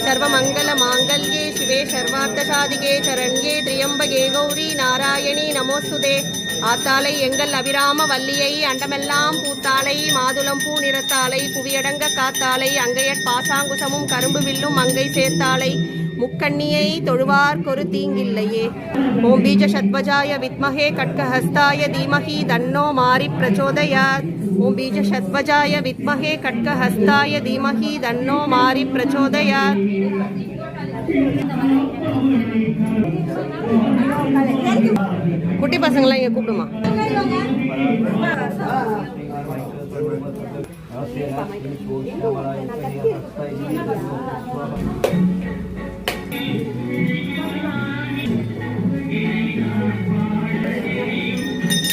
सर्वमङ्गलमाङ्गल्ये शिवे सर्वार्थसाधिके शरण्ये त्र्यम्बके गौरी नारायणी नमोस्तुते ஆத்தாளை எங்கள் அபிராம வல்லியை அண்டமெல்லாம் பூத்தாளை மாதுளம் பூ நிறத்தாளை புவியடங்க காத்தாளை அங்கையற் பாசாங்குசமும் கரும்பு வில்லும் அங்கை சேர்த்தாளை முக்கண்ணியை தொழுவார் கொரு தீங்கில்லையே. ஓம் பீஜ சத்வஜாய வித்மஹே கட்கஹஸ்தாய தீமஹி தன்னோ மாரி பிரச்சோதயாத். ஓம் பீஜ சத்வஜாய வித்மஹே கட்கஹஸ்தாய தீமஹி தன்னோ மாரி பிரச்சோதயாத். குட்டி பசங்களாம் இங்கே கூப்பிடுமா.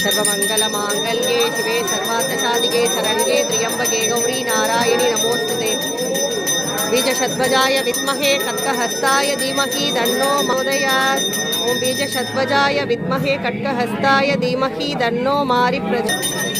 सर्वमङ्गलमाङ्गल्ये शिवे सर्वार्थसाधिके शरण्ये त्र्यम्बके गौरी नारायणी नमोस्तुते. बीजशतध्वजाय विद्महे कट्कहस्ताय धीमहि तन्नो मोदयात्. ओम बीजशतध्वजाय विद्महे कट्कहस्ताय धीमहि तन्नो मारि प्रचोदयात्.